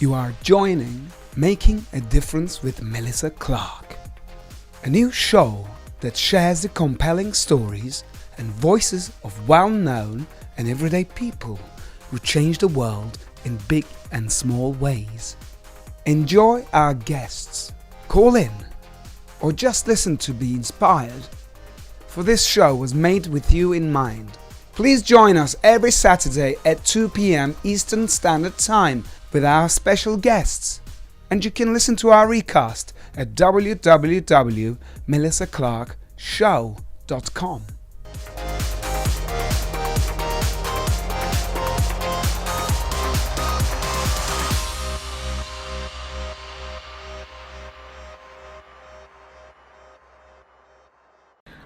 You are joining Making a Difference with Melissa Clark, a new show that shares the compelling stories and voices of well-known and everyday people who change the world in big and small ways. Enjoy our guests, call in, or just listen to be inspired. For this show was made with you in mind. Please join us every Saturday at 2 p.m. Eastern Standard Time with our special guests. And you can listen to our recast at www.melissaclarkshow.com.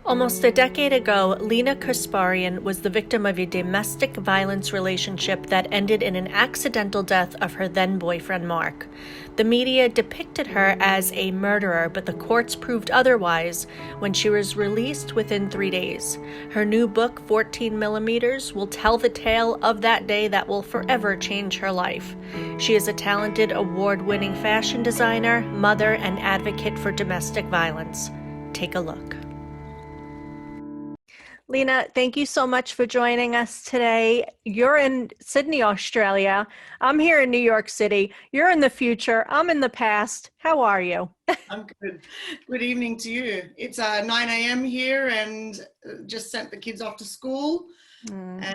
Almost a decade ago, Lena Kasparian was the victim of a domestic violence relationship that ended in an accidental death of her then-boyfriend, Mark. The media depicted her as a murderer, but the courts proved otherwise when she was released within 3 days. Her new book, 14 Millimeters, will tell the tale of that day that will forever change her life. She is a talented, award-winning fashion designer, mother, and advocate for domestic violence. Take a look. Lena, thank you so much for joining us today. You're in Sydney, Australia. I'm here in New York City. You're in the future. I'm in the past. How are you? I'm good. Good evening to you. It's 9 a.m. here and just sent the kids off to school. And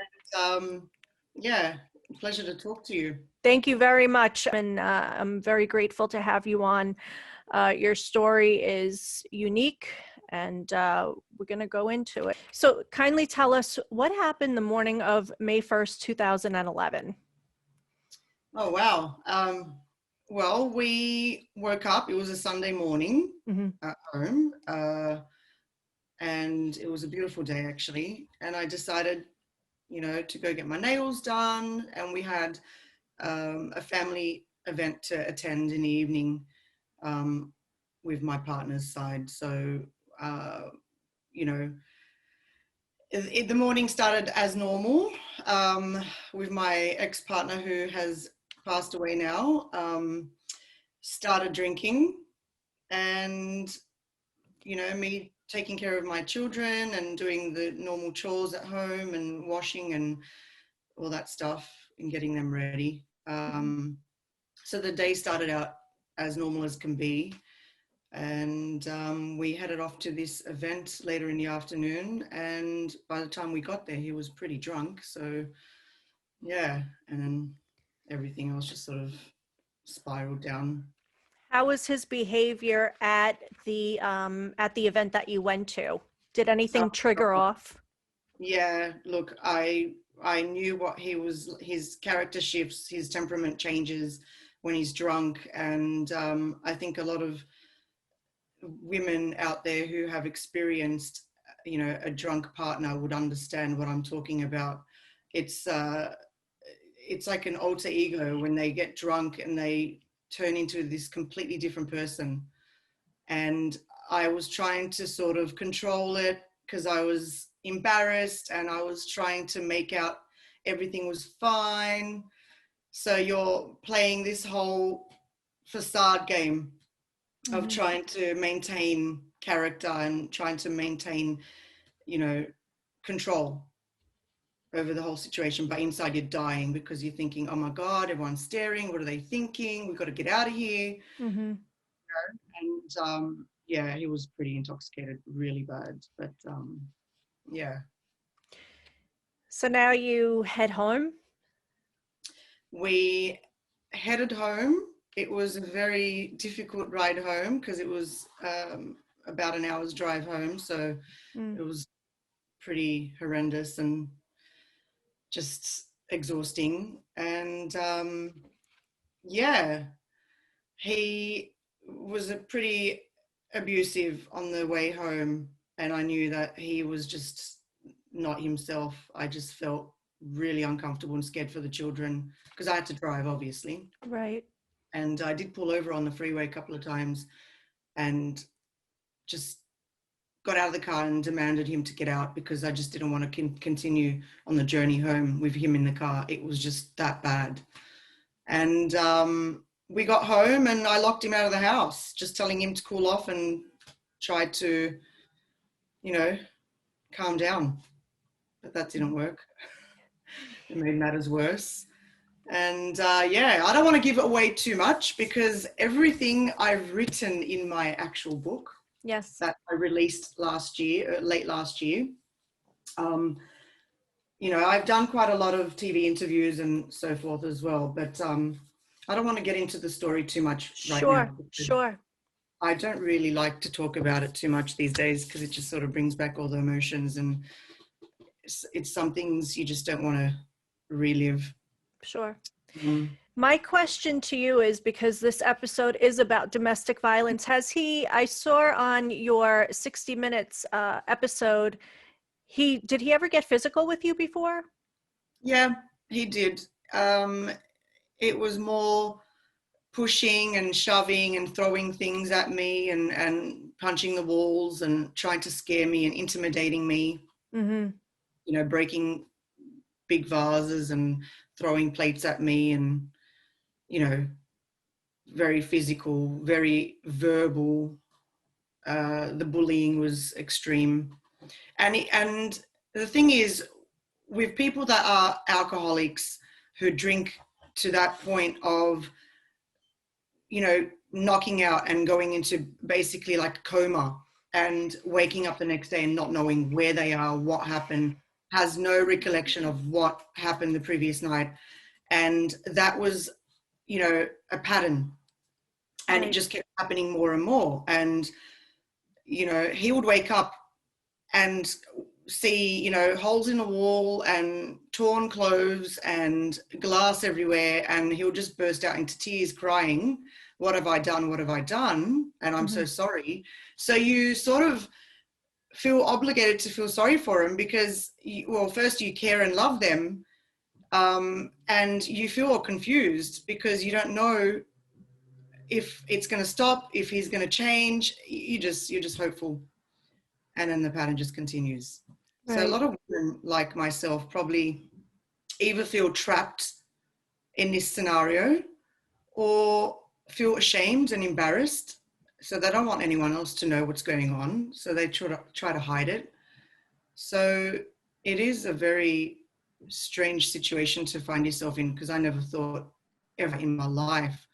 yeah, pleasure to talk to you. Thank you very much. And I'm very grateful to have you on. Your story is unique, and we're going to go into it. So kindly tell us what happened the morning of May 1st, 2011. Oh, wow. Well, we woke up. It was a Sunday morning at home, and it was a beautiful day, actually. And I decided, to go get my nails done. And we had a family event to attend in the evening with my partner's side. So, the morning started as normal with my ex-partner, who has passed away now. Started drinking, and me taking care of my children and doing the normal chores at home and washing and all that stuff and getting them ready. So the day started out as normal as can be. And we headed off to this event later in the afternoon, and by the time we got there, he was pretty drunk. So yeah, and then everything else just sort of spiraled down. How was his behavior at the event that you went to? Did anything trigger off? Yeah, look, I knew what he was. His character shifts, his temperament changes when he's drunk, and I think a lot of women out there who have experienced, a drunk partner would understand what I'm talking about. It's like an alter ego when they get drunk and they turn into this completely different person. And I was trying to sort of control it because I was embarrassed, and I was trying to make out everything was fine. So you're playing this whole facade game of trying to maintain character and trying to maintain, control over the whole situation. But inside you're dying because you're thinking, oh my God, everyone's staring. What are they thinking? We've got to get out of here. And yeah, he was pretty intoxicated, really bad. But yeah. So now you head home? We headed home. It was a very difficult ride home because it was about an hour's drive home. So it was pretty horrendous and just exhausting. And yeah, he was pretty abusive on the way home. And I knew that he was just not himself. I just felt really uncomfortable and scared for the children because I had to drive, obviously. Right. And I did pull over on the freeway a couple of times and just got out of the car and demanded him to get out because I just didn't want to continue on the journey home with him in the car. It was just that bad. And we got home and I locked him out of the house, just telling him to cool off and try to, you know, calm down. But that didn't work. It made matters worse. And yeah, I don't want to give it away too much because everything I've written in my actual book Yes. that I released last year, late last year, you know, I've done quite a lot of TV interviews and so forth as well, but I don't want to get into the story too much right now. Sure. I don't really like to talk about it too much these days because it just sort of brings back all the emotions, and it's some things you just don't want to relive. Sure. Mm. My question to you is, because this episode is about domestic violence, I saw on your 60 Minutes episode, did he ever get physical with you before? Yeah, he did. It was more pushing and shoving and throwing things at me and punching the walls and trying to scare me and intimidating me. Mm-hmm. You know, breaking big vases and throwing plates at me, and, you know, very physical, very verbal. The bullying was extreme. And the thing is, with people that are alcoholics who drink to that point of, you know, knocking out and going into basically like coma and waking up the next day and not knowing where they are, what happened, has no recollection of what happened the previous night. And that was, you know, a pattern. And Right. it just kept happening more and more. And, you know, he would wake up and see, you know, holes in the wall and torn clothes and glass everywhere. And he'll just burst out into tears crying, "What have I done? What have I done? And I'm so sorry." So you sort of feel obligated to feel sorry for him because, well, first you care and love them. And you feel confused because you don't know if it's going to stop, if he's going to change. You're just hopeful. And then the pattern just continues. Right. So a lot of women like myself probably either feel trapped in this scenario or feel ashamed and embarrassed. So they don't want anyone else to know what's going on. So they try to hide it. So it is a very strange situation to find yourself in, because I never thought ever in my life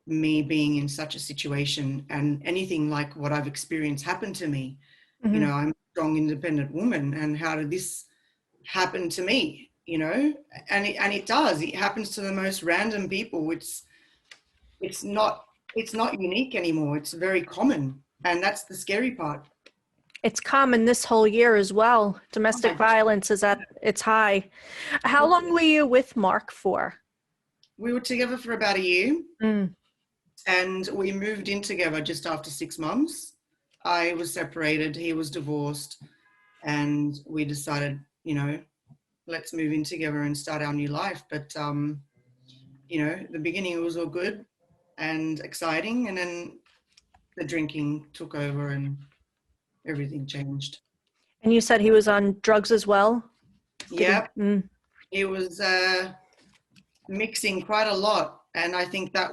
me being in such a situation and anything like what I've experienced happened to me. Mm-hmm. You know, I'm a strong, independent woman, and how did this happen to me? You know, and it does. It happens to the most random people. It's not unique anymore. It's very common, and that's the scary part. It's common this whole year as well. Domestic violence is at its high. How long were you with Mark for? We were together for about a year. Mm. And we moved in together just after 6 months. I was separated, he was divorced, and we decided, you know, let's move in together and start our new life. But, you know, the beginning, it was all good and exciting. And then the drinking took over and everything changed. And you said he was on drugs as well? Yep. He was mixing quite a lot. And I think that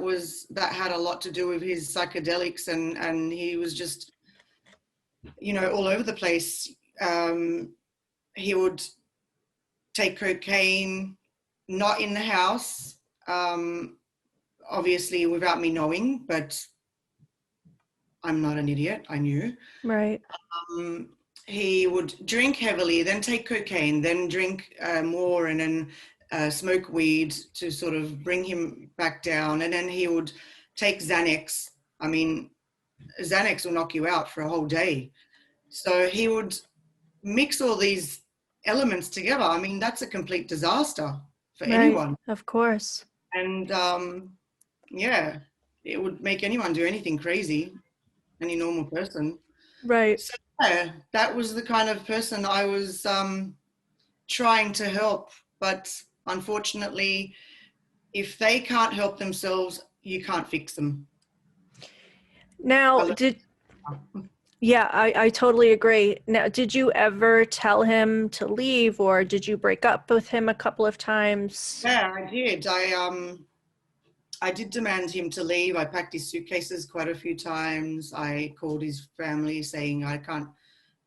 had a lot to do with his psychedelics, and he was just, you know, all over the place. He would take cocaine, not in the house, obviously without me knowing, but I'm not an idiot, I knew. Right. He would drink heavily, then take cocaine, then drink more, and then smoke weed to sort of bring him back down. And then he would take Xanax. I mean, Xanax will knock you out for a whole day. So he would mix all these elements together. I mean, that's a complete disaster for anyone. Of course. And yeah, it would make anyone do anything crazy, any normal person. Right. So yeah, that was the kind of person I was trying to help. But unfortunately, if they can't help themselves, you can't fix them. Now, I totally agree. Now, did you ever tell him to leave, or did you break up with him a couple of times? Yeah, I did. I did demand him to leave. I packed his suitcases quite a few times. I called his family saying I can't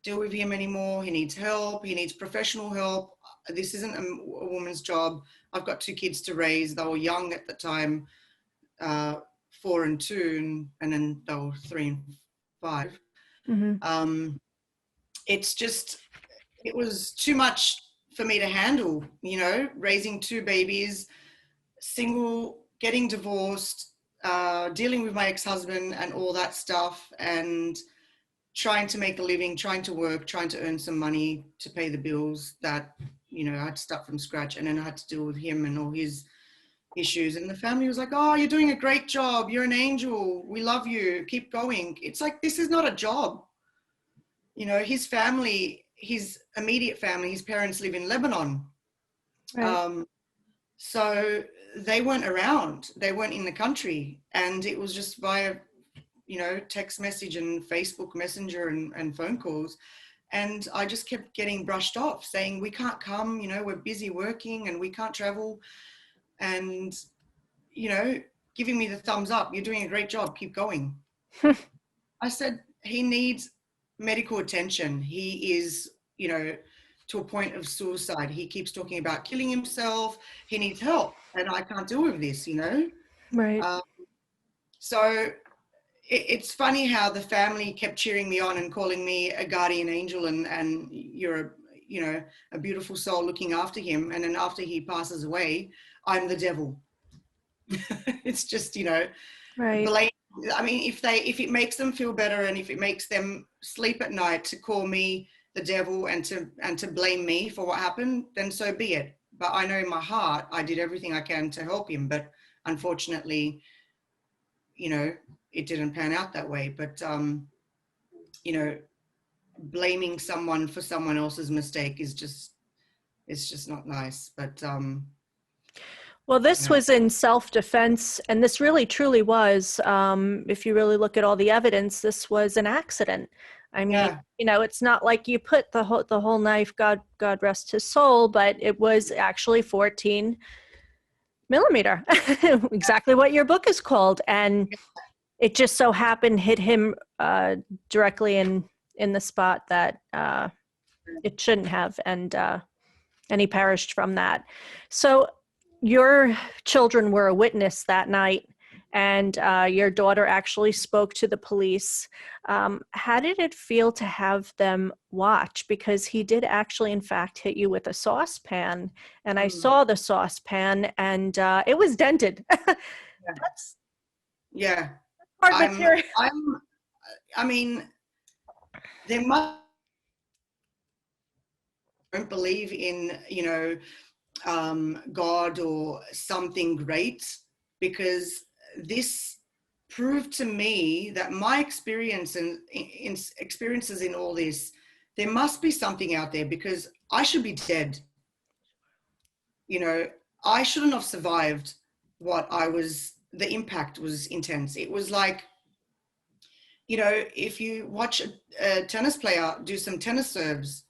deal with him anymore. He needs help. He needs professional help. This isn't a woman's job. I've got 2 kids to raise. They were young at the time, 4 and 2, and then they were 3 and 5. Mm-hmm. It's just, it was too much for me to handle, you know, raising 2 babies, single, getting divorced, dealing with my ex-husband and all that stuff, and trying to make a living, trying to work, trying to earn some money to pay the bills that, you know, I had to start from scratch. And then I had to deal with him and all his issues. And the family was like, oh, you're doing a great job. You're an angel. We love you. Keep going. It's like, this is not a job. You know, his family, his immediate family, his parents live in Lebanon. Right. So they weren't around. They weren't in the country. And it was just via, you know, text message and Facebook Messenger and phone calls. And I just kept getting brushed off saying, we can't come, you know, we're busy working and we can't travel. And, you know, giving me the thumbs up. You're doing a great job. Keep going. I said, he needs medical attention. He is, you know, to a point of suicide. He keeps talking about killing himself. He needs help. And I can't deal with this, you know. Right. So it's funny how the family kept cheering me on and calling me a guardian angel and you're a, you know, a beautiful soul looking after him. And then after he passes away, I'm the devil. It's just, you know, Right. blame. I mean, if it makes them feel better and if it makes them sleep at night to call me the devil and to blame me for what happened, then so be it. But I know in my heart I did everything I can to help him. But unfortunately, you know, it didn't pan out that way. But you know, blaming someone for someone else's mistake is just, it's just not nice. But Well, you this know, was in self-defense, and this really truly was, if you really look at all the evidence, this was an accident. I mean, yeah, you know, it's not like you put the whole knife, God rest his soul, but it was actually 14 millimeter, exactly what your book is called, and it just so happened hit him directly in the spot that it shouldn't have, and he perished from that. So your children were a witness that night, and your daughter actually spoke to the police. How did it feel to have them watch? Because he did actually, in fact, hit you with a saucepan, and I saw the saucepan, and it was dented. That's yeah. hard material. I mean, there must, don't believe in, you know, God or something great, because this proved to me that my experience and experiences in all this, there must be something out there, because I should be dead. You know, I shouldn't have survived what I was, the impact was intense. It was like, you know, if you watch a tennis player do some tennis serves,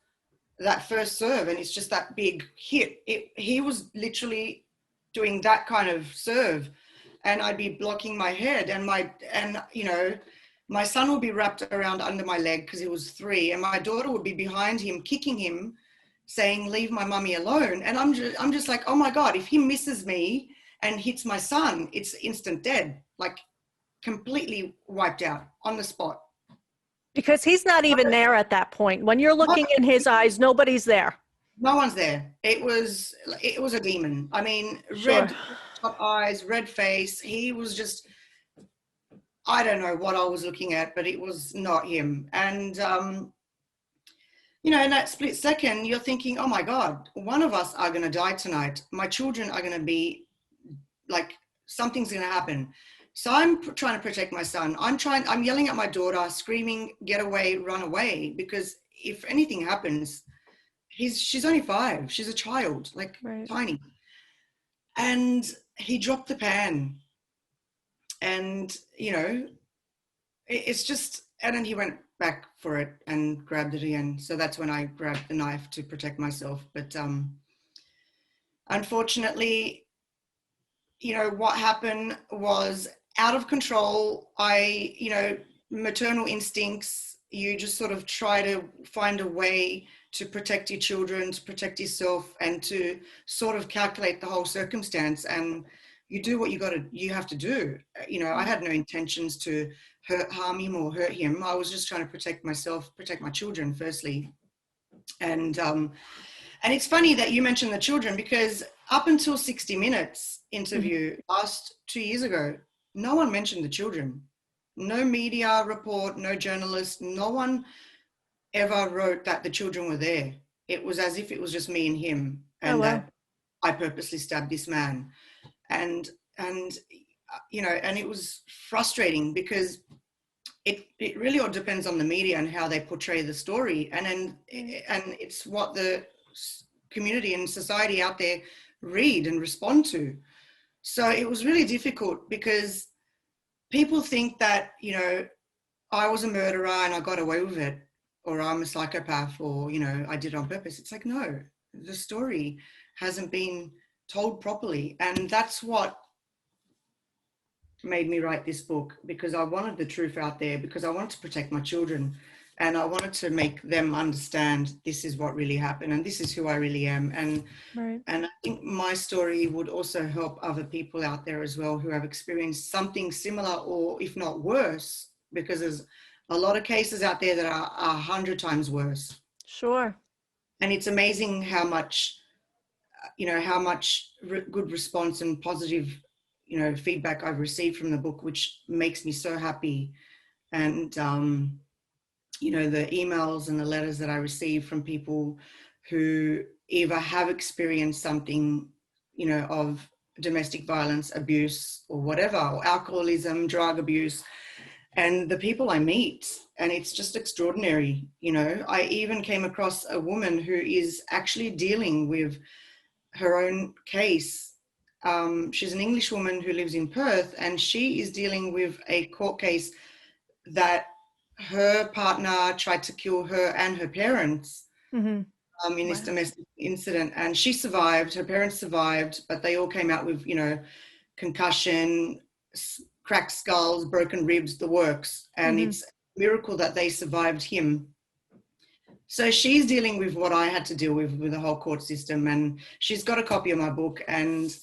that first serve and it's just that big hit, he was literally doing that kind of serve, and I'd be blocking my head, and you know, my son would be wrapped around under my leg because he was 3, and my daughter would be behind him kicking him, saying, leave my mummy alone. And I'm just like, oh my God, if he misses me and hits my son, it's instant dead, like completely wiped out on the spot. Because he's not even there at that point. When you're looking in his eyes, nobody's there. No one's there. It was a demon. I mean, Sure. red top eyes, red face. He was just, I don't know what I was looking at, but it was not him. And you know, in that split second, you're thinking, oh my God, one of us are going to die tonight. My children are going to be like, something's going to happen. So I'm trying to protect my son. I'm yelling at my daughter, screaming, get away, run away, because if anything happens, she's only 5. She's a child, like Right. tiny. And he dropped the pan, and, you know, it's just, and then he went back for it and grabbed it again. So that's when I grabbed the knife to protect myself. But unfortunately, what happened was out of control. Maternal instincts, you just sort of try to find a way to protect your children, to protect yourself, and to sort of calculate the whole circumstance. And you do what you have to do. I had no intentions to harm him or hurt him. I was just trying to protect myself, protect my children firstly. And it's funny that you mentioned the children, because up until 60 Minutes interview last 2 years ago, no one mentioned the children. No media report, no journalist, no one ever wrote that the children were there. It was as if it was just me and him, and that I purposely stabbed this man. And and it was frustrating, because it really all depends on the media and how they portray the story, and it's what the community and society out there read and respond to. So it was really difficult, because people think that I was a murderer and I got away with it, or I'm a psychopath, or I did it on purpose. It's like, no, the story hasn't been told properly, and that's what made me write this book, because I wanted the truth out there, because I wanted to protect my children, and I wanted to make them understand this is what really happened and this is who I really am. And I think my story would also help other people out there as well who have experienced something similar, or if not worse, because there's a lot of cases out there that are 100 times worse. Sure. And it's amazing how much good response and positive feedback I've received from the book, which makes me so happy. And the emails and the letters that I receive from people who either have experienced something of domestic violence, abuse, or whatever, or alcoholism, drug abuse, and the people I meet, and it's just extraordinary. I even came across a woman who is actually dealing with her own case. She's an English woman who lives in Perth, and she is dealing with a court case that her partner tried to kill her and her parents in this domestic incident, and she survived. Her parents survived, but they all came out with concussion, cracked skulls, broken ribs, the works, and it's a miracle that they survived him. So she's dealing with what I had to deal with the whole court system, and she's got a copy of my book, and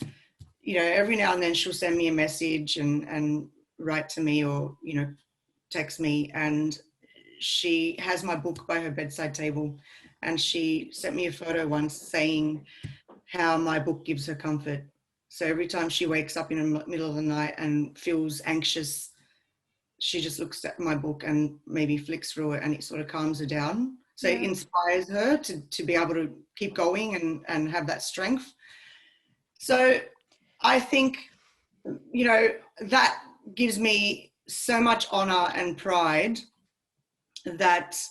every now and then she'll send me a message and write to me, or text me, and she has my book by her bedside table, and she sent me a photo once saying how my book gives her comfort. So every time she wakes up in the middle of the night and feels anxious, she just looks at my book and maybe flicks through it, and it sort of calms her down. So it inspires her to be able to keep going and have that strength. So I think, that gives me so much honor and pride, that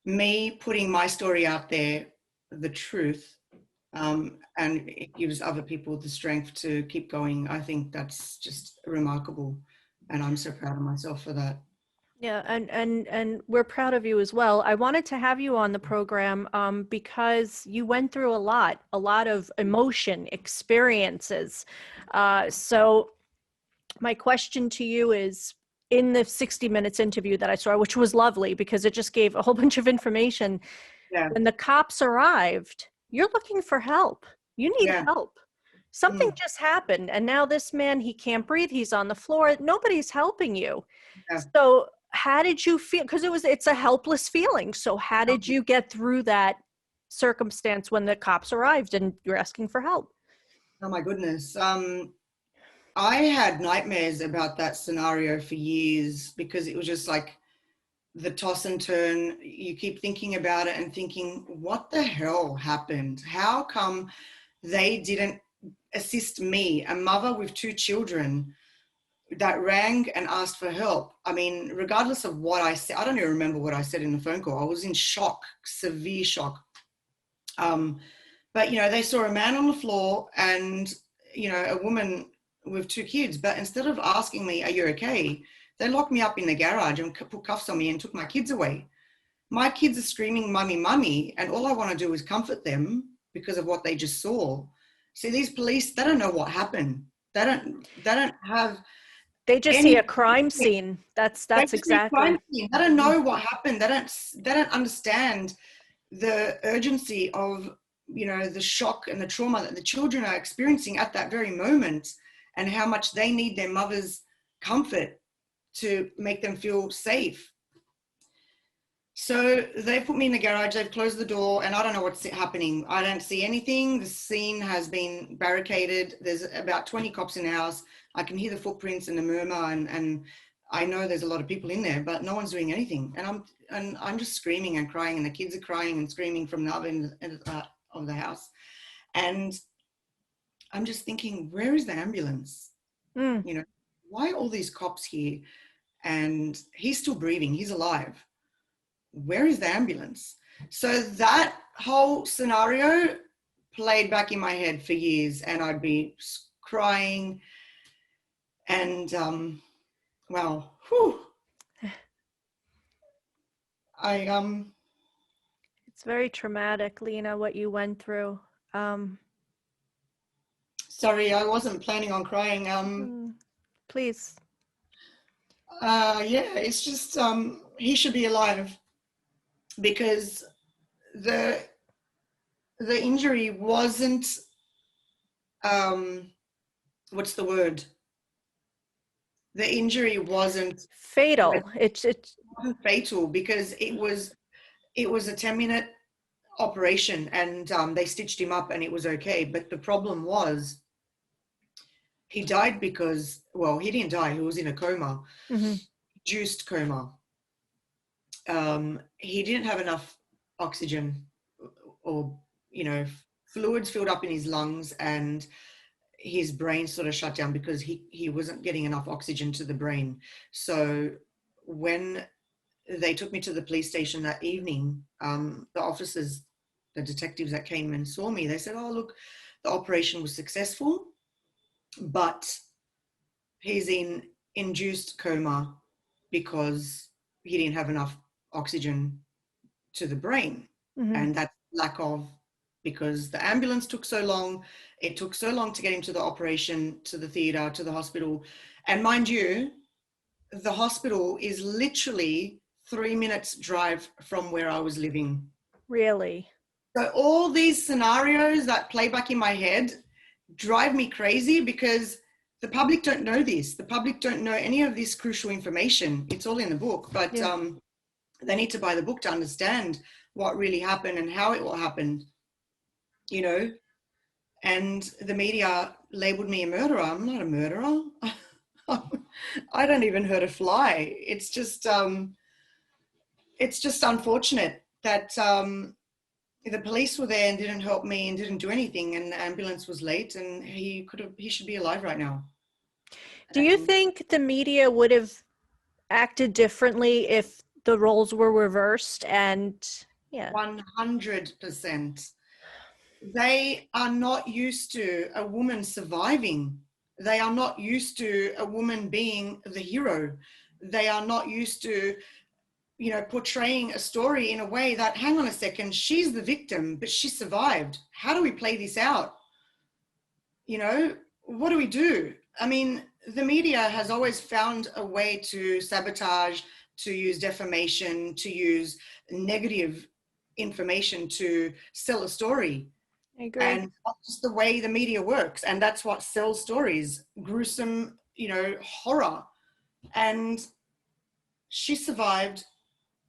me putting my story out there, the truth, and it gives other people the strength to keep going. I think that's just remarkable, and I'm so proud of myself for that. Yeah, and we're proud of you as well. I wanted to have you on the program because you went through a lot of emotion, experiences. So my question to you is, in the 60 Minutes interview that I saw, which was lovely because it just gave a whole bunch of information, when the cops arrived, you're looking for help. You need help. Something just happened, and now this man, he can't breathe. He's on the floor. Nobody's helping you. So how did you feel? Because it's a helpless feeling. So how did you get through that circumstance when the cops arrived and you're asking for help? Oh my goodness. I had nightmares about that scenario for years, because it was just like the toss and turn. You keep thinking about it and thinking, what the hell happened? How come they didn't assist me, a mother with 2 children, that rang and asked for help? I mean, regardless of what I said, I don't even remember what I said in the phone call. I was in shock, severe shock. But, they saw a man on the floor and, a woman with 2 kids. But instead of asking me, are you okay? They locked me up in the garage and put cuffs on me and took my kids away. My kids are screaming, mummy, mummy. And all I want to do is comfort them because of what they just saw. See, these police, they don't know what happened. They don't have They just see any. a crime scene. That's They just see a crime exactly. scene. They don't know what happened. They don't understand the urgency of, the shock and the trauma that the children are experiencing at that very moment, and how much they need their mother's comfort to make them feel safe. So they put me in the garage, they've closed the door, and I don't know what's happening. I don't see anything. The scene has been barricaded. There's about 20 cops in the house. I can hear the footprints and the murmur, and I know there's a lot of people in there, but no one's doing anything. And I'm just screaming and crying, and the kids are crying and screaming from the other end of the house. And I'm just thinking, where is the ambulance? Why are all these cops here? And he's still breathing, he's alive. Where is the ambulance? So that whole scenario played back in my head for years, and I'd be crying, and well, whew, It's very traumatic, Lena, what you went through. Sorry, I wasn't planning on crying. Please. Yeah, it's just he should be alive, because the injury wasn't what's the word? The injury wasn't Fatal. It wasn't fatal, because it was a 10-minute operation, and they stitched him up and it was okay. But the problem was, he died because, well, he didn't die, he was in a coma, induced coma. He didn't have enough oxygen, or fluids filled up in his lungs, and his brain sort of shut down because he wasn't getting enough oxygen to the brain. So when they took me to the police station that evening, the officers, the detectives that came and saw me, they said, oh, look, the operation was successful, but he's in induced coma because he didn't have enough oxygen to the brain. And that's lack of, because the ambulance took so long. It took so long to get him to the operation, to the theatre, to the hospital. And mind you, the hospital is literally 3 minutes drive from where I was living. Really? So all these scenarios that play back in my head drive me crazy, because the public don't know this. The public don't know any of this crucial information. It's all in the book, but they need to buy the book to understand what really happened and how it all happened, and the media labeled me a murderer. I'm not a murderer. I don't even hurt a fly. It's just unfortunate that the police were there and didn't help me and didn't do anything, and the ambulance was late, and he should be alive right now. Do you think the media would have acted differently if the roles were reversed? And 100%. They are not used to a woman surviving. They are not used to a woman being the hero. They are not used to, portraying a story in a way that, hang on a second, she's the victim, but she survived. How do we play this out? What do we do? I mean, the media has always found a way to sabotage, to use defamation, to use negative information to sell a story. I agree. And that's just the way the media works. And that's what sells stories, gruesome, horror. And she survived.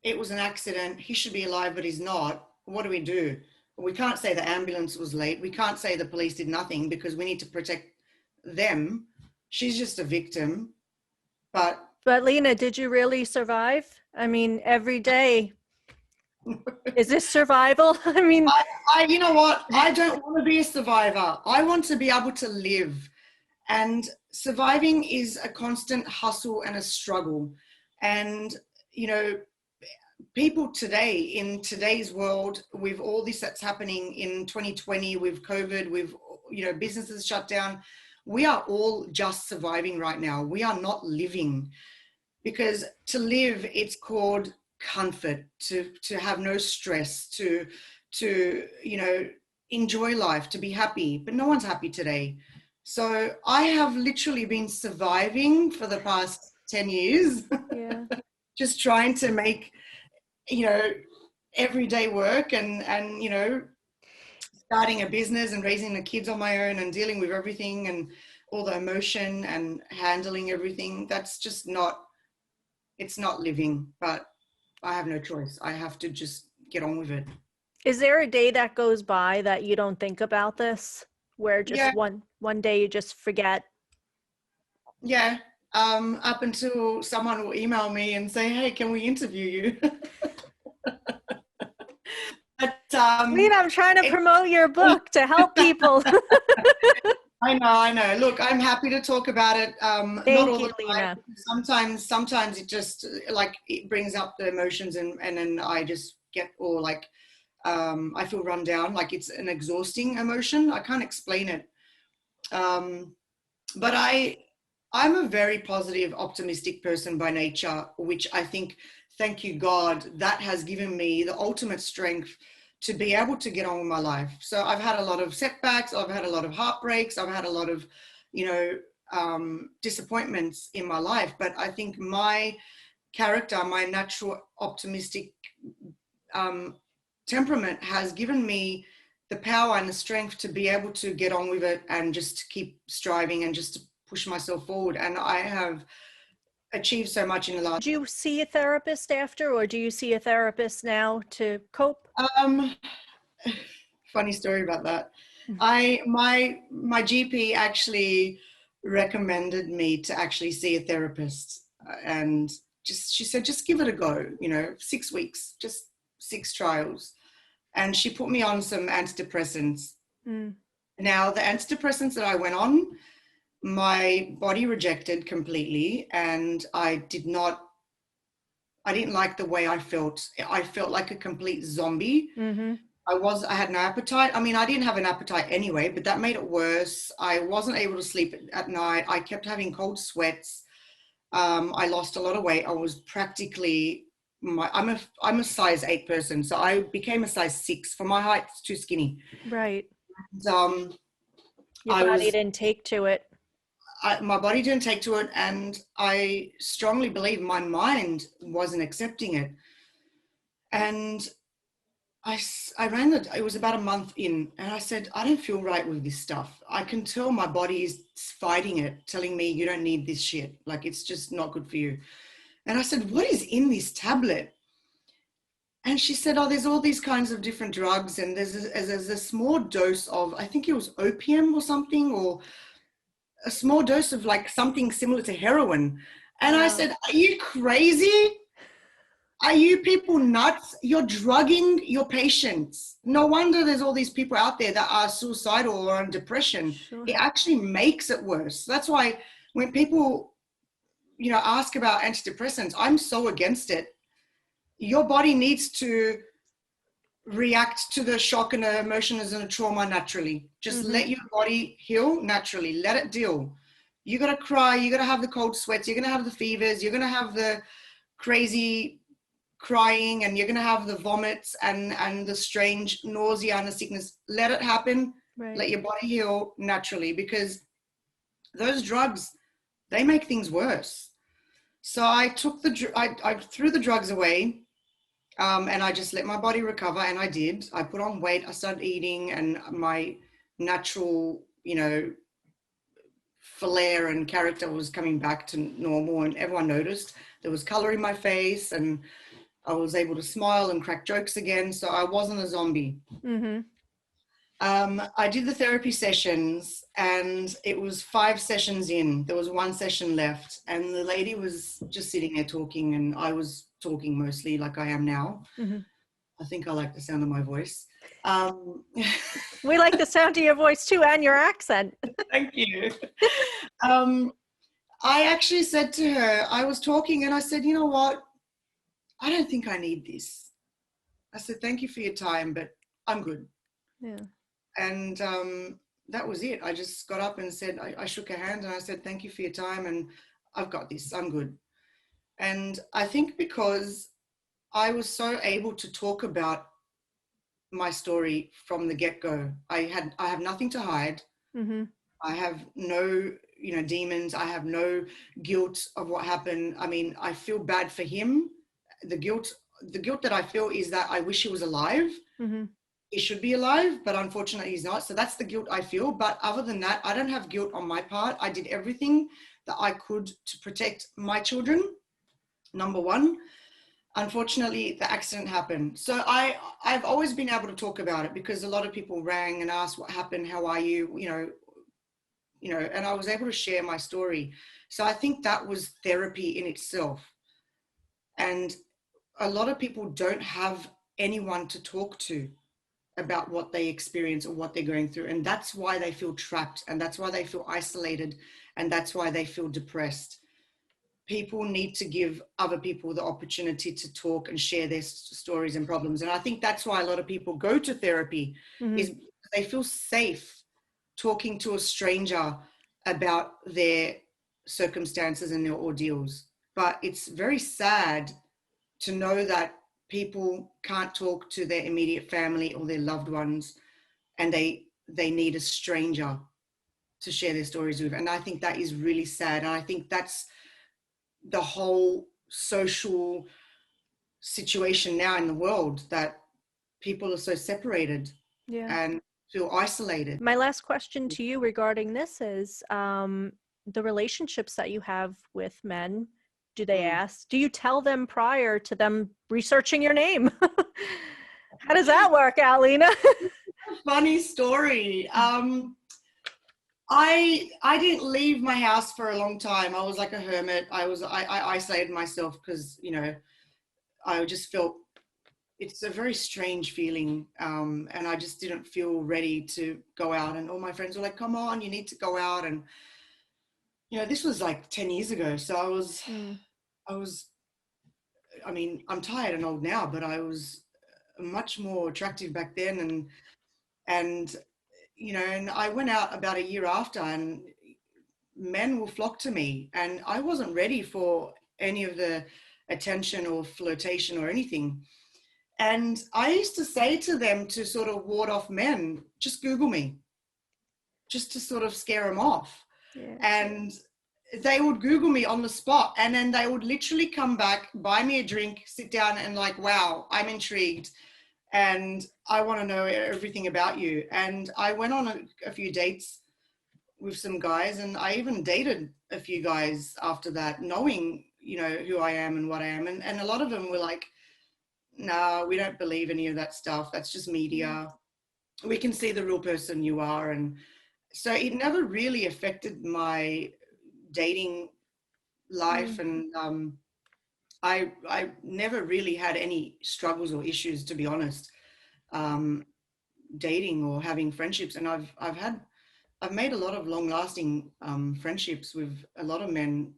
It was an accident. He should be alive, but he's not. What do we do? We can't say the ambulance was late. We can't say the police did nothing, because we need to protect them. She's just a victim. But Lena, did you really survive? I mean, every day. Is this survival? I mean, you know what? I don't want to be a survivor. I want to be able to live. And surviving is a constant hustle and a struggle. And, people today, in today's world, with all this that's happening in 2020, with COVID, with, businesses shut down, we are all just surviving right now. We are not living, because to live, it's called comfort, to have no stress, to enjoy life, to be happy. But no one's happy today. So I have literally been surviving for the past 10 years, Yeah. just trying to make, you know, everyday work and, you know, starting a business and raising the kids on my own and dealing with everything and all the emotion and handling everything. That's just not, it's not living, but I have no choice. I have to just get on with it. Is there a day that goes by that you don't think about this, where Yeah, just one day you just forget? yeah. Up until someone will email me and say, "Hey, can we interview you?" But Lena, I'm trying to promote your book to help people. I know. Look, I'm happy to talk about it. Not Thank all you, the time. Lena. Sometimes it just like it brings up the emotions, and then I just get all like I feel run down. Like it's an exhausting emotion. I can't explain it. But I'm a very positive, optimistic person by nature, which I think, thank you God, that has given me the ultimate strength to be able to get on with my life. So I've had a lot of setbacks, I've had a lot of heartbreaks, I've had a lot of, you know, disappointments in my life. But I think my character, my natural optimistic temperament has given me the power and the strength to be able to get on with it and just keep striving and just to push myself forward. And I have achieved so much in the last. Do you see a therapist after, or do you see a therapist now to cope? Funny story about that. My GP actually recommended me to actually see a therapist, and just she said just give it a go. You know, 6 weeks, just 6 trials, and she put me on some antidepressants. Mm. Now, the antidepressants that I went on, my body rejected completely, and I didn't like the way I felt. I felt like a complete zombie. Mm-hmm. I had no appetite. I mean, I didn't have an appetite anyway, but that made it worse. I wasn't able to sleep at night. I kept having cold sweats. I lost a lot of weight. I was practically I'm a size 8 person, so I became a size 6. For my height, it's too skinny. Right. And, Your body didn't take to it. my body didn't take to it, and I strongly believe my mind wasn't accepting it. And I ran it was about a month in, and I said, I don't feel right with this stuff. I can tell my body is fighting it, telling me you don't need this shit. Like, it's just not good for you. And I said, what is in this tablet? And she said, oh, there's all these kinds of different drugs, and there's a small dose of, I think it was opium or something, or a small dose of like something similar to heroin. And I said, are you crazy? Are you people nuts? You're drugging your patients. No wonder there's all these people out there that are suicidal or on depression. Sure. It actually makes it worse. That's why when people, you know, ask about antidepressants, I'm so against it. Your body needs to react to the shock and the emotions and the trauma naturally. Just let your body heal naturally. Let it deal. You're going to cry. You're going to have the cold sweats. You're going to have the fevers. You're going to have the crazy crying, and you're going to have the vomits and the strange nausea and the sickness. Let it happen. Right. Let your body heal naturally, because those drugs, they make things worse. So I took I threw the drugs away, and I just let my body recover, and I did. I put on weight. I started eating, and my natural, you know, flair and character was coming back to normal, and everyone noticed there was color in my face, and I was able to smile and crack jokes again. So I wasn't a zombie. Mm-hmm. I did the therapy sessions, and it was 5 sessions in. There was 1 session left, and the lady was just sitting there talking, and I was talking mostly like I am now. Mm-hmm. I think I like the sound of my voice. We like the sound of your voice too, and your accent. Thank you. I actually said to her, I was talking, and I said, you know what? I don't think I need this. I said, thank you for your time, but I'm good. Yeah. And that was it. I just got up and said, I shook her hand, and I said, thank you for your time, and I've got this, I'm good. And I think because I was so able to talk about my story from the get-go, I have nothing to hide. Mm-hmm. I have no, demons. I have no guilt of what happened. I mean, I feel bad for him. The guilt that I feel is that I wish he was alive. Mm-hmm. He should be alive, but unfortunately he's not. So that's the guilt I feel. But other than that, I don't have guilt on my part. I did everything that I could to protect my children, number one. Unfortunately, the accident happened. So I've always been able to talk about it because a lot of people rang and asked what happened, how are you, and I was able to share my story. So I think that was therapy in itself. And a lot of people don't have anyone to talk to about what they experience or what they're going through. And that's why they feel trapped, and that's why they feel isolated, and that's why they feel depressed. People need to give other people the opportunity to talk and share their stories and problems. And I think that's why a lot of people go to therapy, is they feel safe talking to a stranger about their circumstances and their ordeals. But it's very sad to know that people can't talk to their immediate family or their loved ones, and they need a stranger to share their stories with. And I think that is really sad. And I think that's the whole social situation now in the world, that people are so separated and feel isolated. My last question to you regarding this is the relationships that you have with men. Do they ask? Do you tell them prior to them researching your name? How does that work out, Lena? Funny story. I didn't leave my house for a long time. I was like a hermit. I isolated myself because, I just felt it's a very strange feeling. And I just didn't feel ready to go out. And all my friends were like, come on, you need to go out. And, this was like 10 years ago. So I mean, I'm tired and old now, but I was much more attractive back then. And I went out about a year after, and men will flock to me, and I wasn't ready for any of the attention or flirtation or anything. And I used to say to them, to sort of ward off men, just Google me, just to sort of scare them off. Yeah. And they would Google me on the spot, and then they would literally come back, buy me a drink, sit down, and like, wow, I'm intrigued, and I want to know everything about you. And I went on a few dates with some guys, and I even dated a few guys after that, knowing, who I am and what I am. And a lot of them were like, no, we don't believe any of that stuff. That's just media. We can see the real person you are. And so it never really affected my dating life. And I never really had any struggles or issues, to be honest, dating or having friendships. And I've made a lot of long-lasting friendships with a lot of men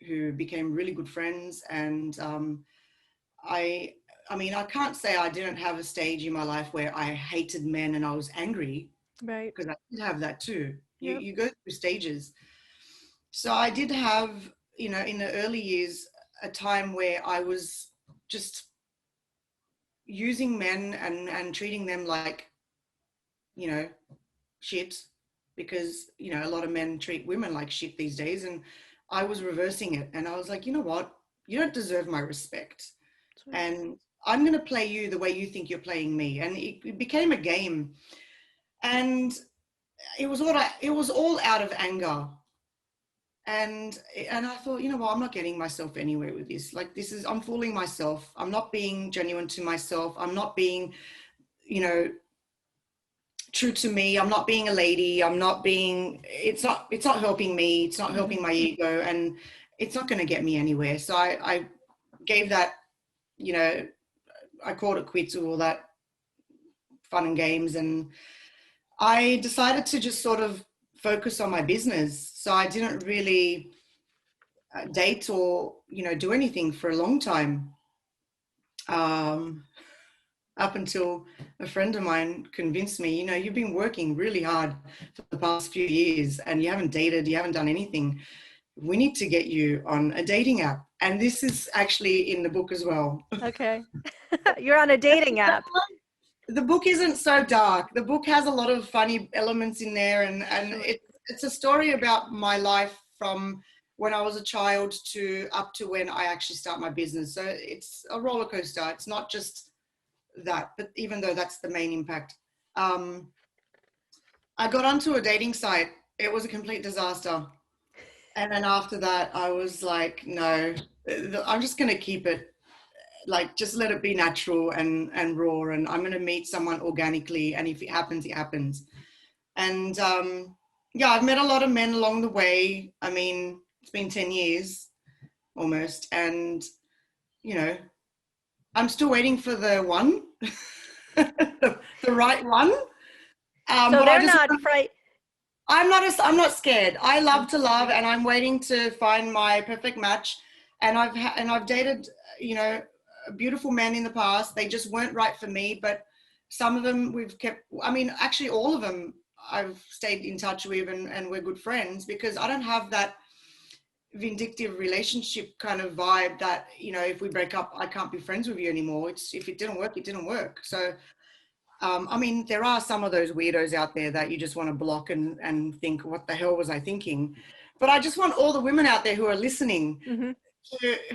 who became really good friends. And I mean, I can't say I didn't have a stage in my life where I hated men and I was angry, right? Because I did have that too. You go through stages. So I did have, in the early years, a time where I was just using men and treating them like, shit, because, a lot of men treat women like shit these days. And I was reversing it. And I was like, you know what? You don't deserve my respect. And I'm going to play you the way you think you're playing me. And it became a game. And it was all out of anger. And I thought, you know what, I'm not getting myself anywhere with this. Like, I'm fooling myself. I'm not being genuine to myself. I'm not being, true to me. I'm not being a lady. It's not helping me. It's not helping my ego, and it's not going to get me anywhere. So I gave that, I called it quits with all that fun and games. And I decided to just sort of focus on my business. So I didn't really date or, do anything for a long time. Up until a friend of mine convinced me, you've been working really hard for the past few years and you haven't dated, you haven't done anything. We need to get you on a dating app. And this is actually in the book as well. Okay. You're on a dating app. The book isn't so dark. The book has a lot of funny elements in there, and it's a story about my life from when I was a child to up to when I actually start my business. So it's a roller coaster. It's not just that, but even though that's the main impact. I got onto a dating site. It was a complete disaster. And then after that, I was like, no, I'm just going to keep it, like, just let it be natural and raw. And I'm going to meet someone organically. And if it happens, it happens. And yeah, I've met a lot of men along the way. I mean, it's been 10 years almost. And, you know, I'm still waiting for the one, the right one. So But they're not fright. I'm not scared. I love to love, and I'm waiting to find my perfect match. And I've dated, you know, beautiful men in the past. They just weren't right for me, but some of them we've kept, I mean, actually all of them I've stayed in touch with, and we're good friends, because I don't have that vindictive relationship kind of vibe that, you know, if we break up, I can't be friends with you anymore. It's, if it didn't work, it didn't work. So I mean, there are some of those weirdos out there that you just want to block and think, what the hell was I thinking? But I just want all the women out there who are listening,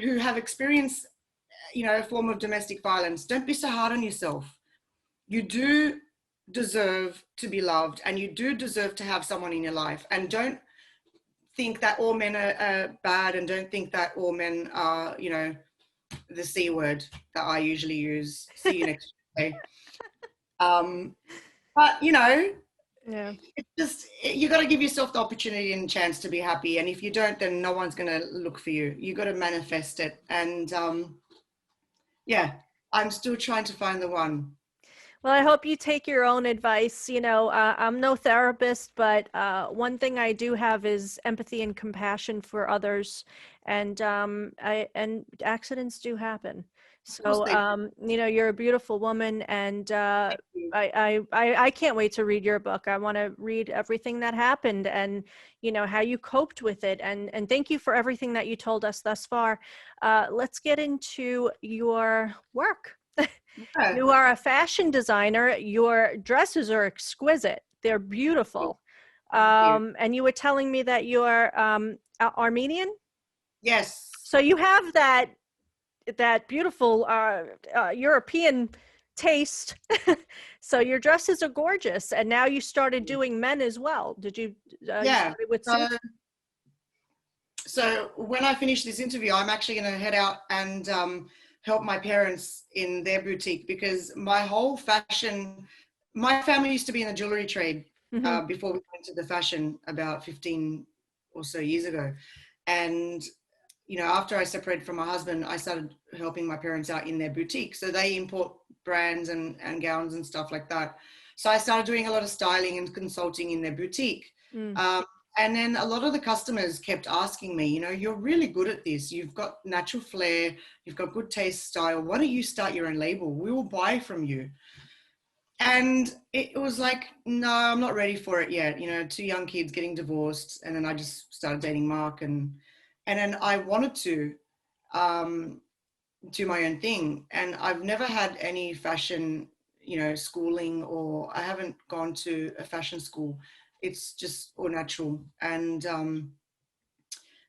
who have experienced, you know, a form of domestic violence. Don't be so hard on yourself. You do deserve to be loved, and you do deserve to have someone in your life. And don't think that all men are bad, and don't think that all men are, you know, the C word that I usually use. See you next day. But, you know, Yeah. it's just, you got to give yourself the opportunity and chance to be happy. And if you don't, then no one's going to look for you. You got to manifest it. And yeah, I'm still trying to find the one. Well, I hope you take your own advice. You know, I'm no therapist, but one thing I do have is empathy and compassion for others, and and accidents do happen. So, you know, you're a beautiful woman, and I can't wait to read your book. I want to read everything that happened, and you know how you coped with it, and thank you for everything that you told us thus far. Let's get into your work. Yeah. You are a fashion designer. Your dresses are exquisite. They're beautiful. And you were telling me that you're Armenian. Yes. So you have that beautiful European taste. So your dresses are gorgeous. And now you started doing men as well. Did you? Yeah. You with suits? So when I finish this interview, I'm actually going to head out and help my parents in their boutique, because my whole fashion, my family used to be in the jewelry trade before we went to the fashion about 15 or so years ago. And, you know, after I separated from my husband, I started helping my parents out in their boutique. So they import brands and gowns and stuff like that. So I started doing a lot of styling and consulting in their boutique. And then a lot of the customers kept asking me, you know, you're really good at this. You've got natural flair. You've got good taste, style. Why don't you start your own label? We will buy from you. And it was like, no, I'm not ready for it yet. You know, two young kids getting divorced. And then I just started dating Mark. And then I wanted to do my own thing. And I've never had any fashion, you know, schooling, or I haven't gone to a fashion school. It's just all natural. And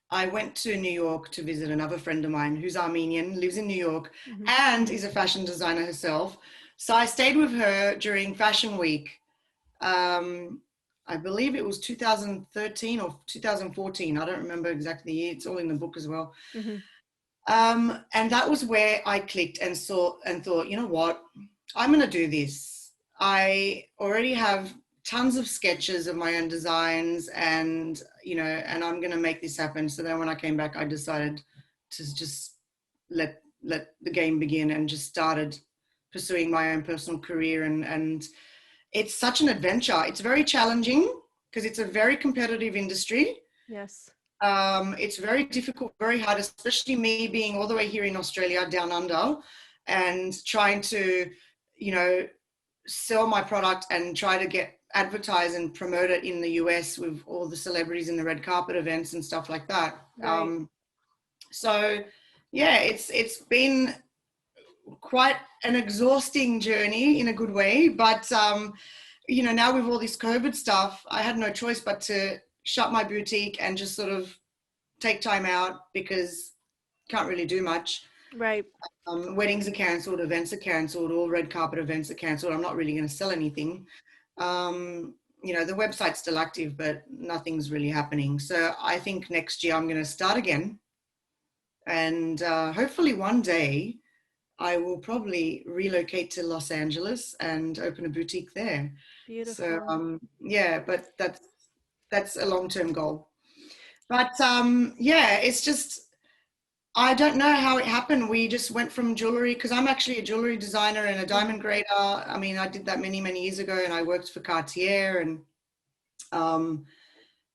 I went to New York to visit another friend of mine who's Armenian, lives in New York, and is a fashion designer herself. So I stayed with her during Fashion Week. I believe it was 2013 or 2014. I don't remember exactly the year. It's all in the book as well. And that was where I clicked and thought, you know what, I'm going to do this. I already have tons of sketches of my own designs, and, you know, and I'm going to make this happen. So then when I came back, I decided to just let the game begin, and just started pursuing my own personal career. And it's such an adventure. It's very challenging because it's a very competitive industry. Yes. It's very difficult, very hard, especially me being all the way here in Australia, down under, and trying to, you know, sell my product and try to get advertise and promote it in the US with all the celebrities in the red carpet events and stuff like that. Right. So yeah, it's been quite an exhausting journey in a good way, but you know, now with all this COVID stuff, I had no choice but to shut my boutique and just sort of take time out because can't really do much. Right. Weddings are cancelled, events are cancelled, all red carpet events are cancelled. I'm not really going to sell anything. The website's still active, but nothing's really happening. So I think next year I'm going to start again. And hopefully one day I will probably relocate to Los Angeles and open a boutique there. Beautiful. So but that's a long-term goal. But it's just, I don't know how it happened. We just went from jewelry, because I'm actually a jewelry designer and a diamond grader. I mean, I did that many, many years ago, and I worked for Cartier. And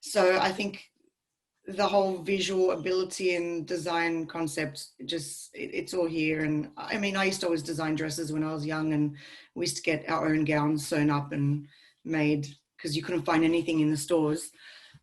so I think the whole visual ability and design concept, just it's all here. And I mean, I used to always design dresses when I was young, and we used to get our own gowns sewn up and made because you couldn't find anything in the stores.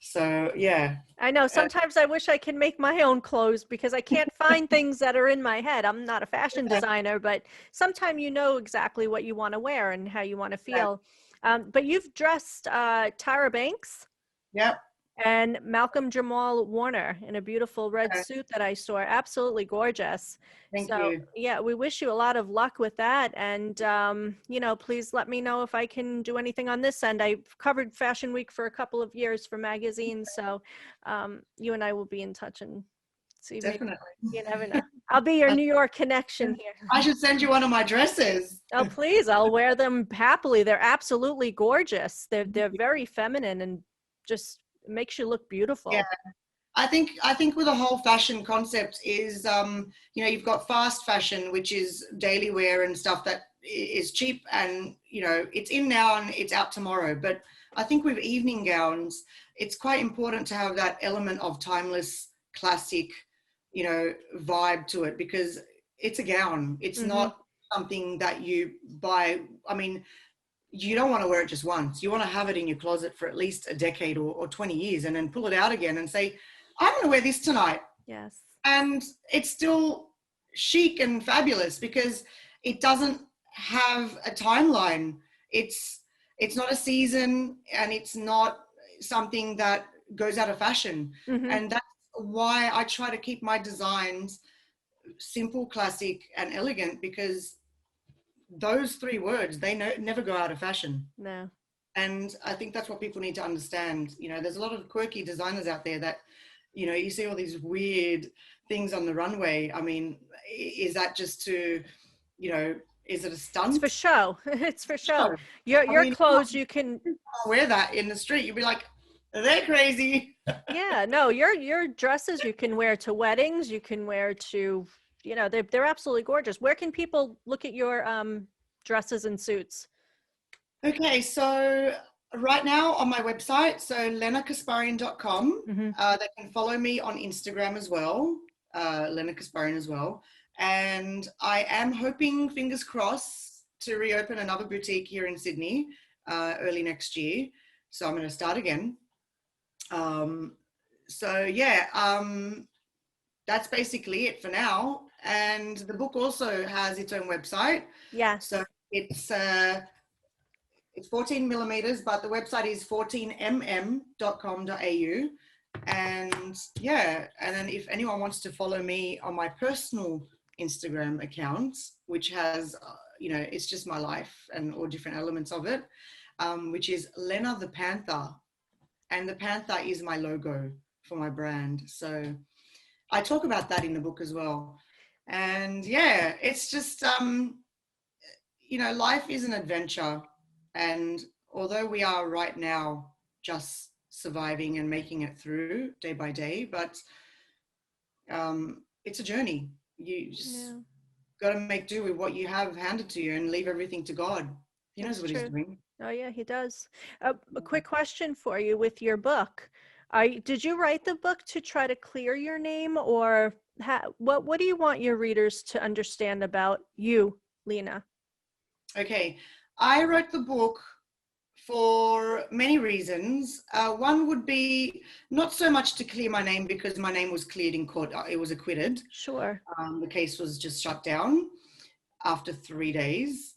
So yeah, I know sometimes I wish I can make my own clothes because I can't find things that are in my head. I'm not a fashion designer, but sometimes you know exactly what you want to wear and how you want to feel. But you've dressed Tyra Banks. Yep. And Malcolm Jamal Warner in a beautiful red suit that I saw. Absolutely gorgeous. Thank you. Yeah, we wish you a lot of luck with that. And, please let me know if I can do anything on this end. I've covered Fashion Week for a couple of years for magazines. So you and I will be in touch and see. Definitely. Maybe, you never know. I'll be your New York connection here. I should send you one of my dresses. Oh, please. I'll wear them happily. They're absolutely gorgeous. They're very feminine and just makes you look beautiful. Yeah, I think with the whole fashion concept is you've got fast fashion, which is daily wear and stuff that is cheap, and it's in now and it's out tomorrow. But I think with evening gowns, it's quite important to have that element of timeless, classic, vibe to it, because it's a gown. It's not something that you buy. I mean, you don't want to wear it just once. You want to have it in your closet for at least a decade or 20 years, and then pull it out again and say, I'm going to wear this tonight. Yes. And it's still chic and fabulous because it doesn't have a timeline. It's not a season, and it's not something that goes out of fashion. And that's why I try to keep my designs simple, classic, and elegant, because those three words, they never go out of fashion. No. And I think that's what people need to understand. There's a lot of quirky designers out there that, you see all these weird things on the runway. I mean, is that just to, is it a stunt? It's for show. It's for show. Your clothes, you can wear that in the street. You'd be like, they're crazy. Yeah, no, your dresses you can wear to weddings. You can wear to, they're absolutely gorgeous. Where can people look at your dresses and suits? Okay, so right now on my website, so lenakasparian.com. They can follow me on Instagram as well, Lena Kasparian as well. And I am hoping, fingers crossed, to reopen another boutique here in Sydney early next year. So I'm going to start again. That's basically it for now. And the book also has its own website. Yeah. So it's 14 millimeters, but the website is 14mm.com.au. And then if anyone wants to follow me on my personal Instagram account, which has, it's just my life and all different elements of it, which is Lena the Panther. And the panther is my logo for my brand. So I talk about that in the book as well. And it's just, life is an adventure. And although we are right now just surviving and making it through day by day, but it's a journey. You just got to make do with what you have handed to you and leave everything to God. He knows what he's doing. Oh yeah, he does. A quick question for you with your book. Did you write the book to try to clear your name, or what do you want your readers to understand about you, Lena? Okay, I wrote the book for many reasons. One would be not so much to clear my name, because my name was cleared in court. It was acquitted. Sure. The case was just shut down after 3 days.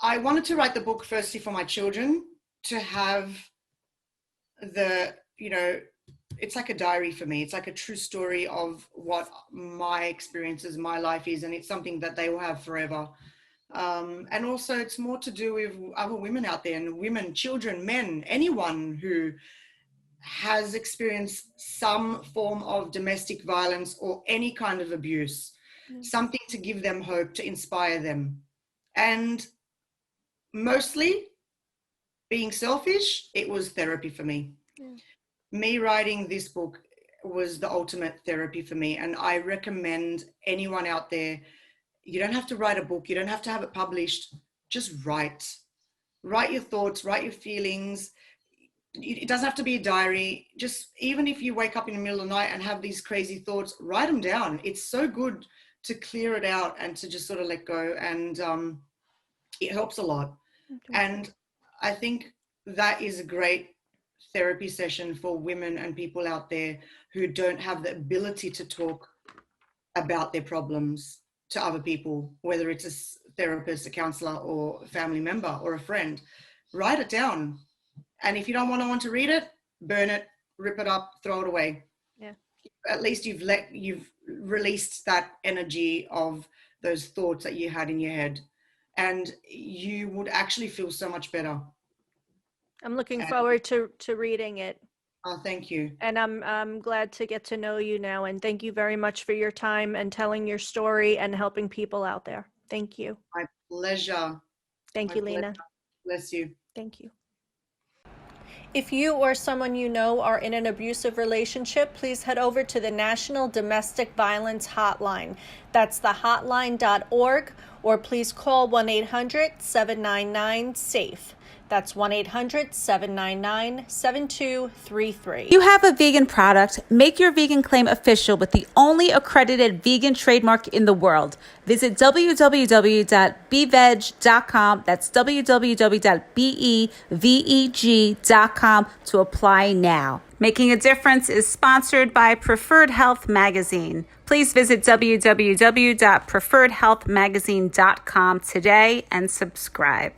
I wanted to write the book firstly for my children to have it's like a diary for me. It's like a true story of what my experiences, my life is, and it's something that they will have forever. And also it's more to do with other women out there, and women, children, men, anyone who has experienced some form of domestic violence or any kind of abuse, something to give them hope, to inspire them. And mostly, being selfish, it was therapy for me. Me writing this book was the ultimate therapy for me. And I recommend anyone out there, you don't have to write a book, you don't have to have it published, just write your thoughts, write your feelings. It doesn't have to be a diary. Just even if you wake up in the middle of the night and have these crazy thoughts, write them down. It's so good to clear it out and to just sort of let go, and it helps a lot. And I think that is a great therapy session for women and people out there who don't have the ability to talk about their problems to other people, whether it's a therapist, a counselor, or a family member or a friend. Write it down. And if you don't want to read it, burn it, rip it up, throw it away. Yeah. At least you've released that energy of those thoughts that you had in your head, and you would actually feel so much better. I'm looking forward to reading it. Oh, thank you. And I'm glad to get to know you now. And thank you very much for your time and telling your story and helping people out there. Thank you. My pleasure. Thank you, Lena. Bless you. Thank you. If you or someone you know are in an abusive relationship, please head over to the National Domestic Violence Hotline. That's the hotline.org, or please call 1-800-799-SAFE. That's 1-800-799-7233. You have a vegan product, make your vegan claim official with the only accredited vegan trademark in the world. Visit www.beveg.com. That's www.beveg.com to apply now. Making a Difference is sponsored by Preferred Health Magazine. Please visit www.preferredhealthmagazine.com today and subscribe.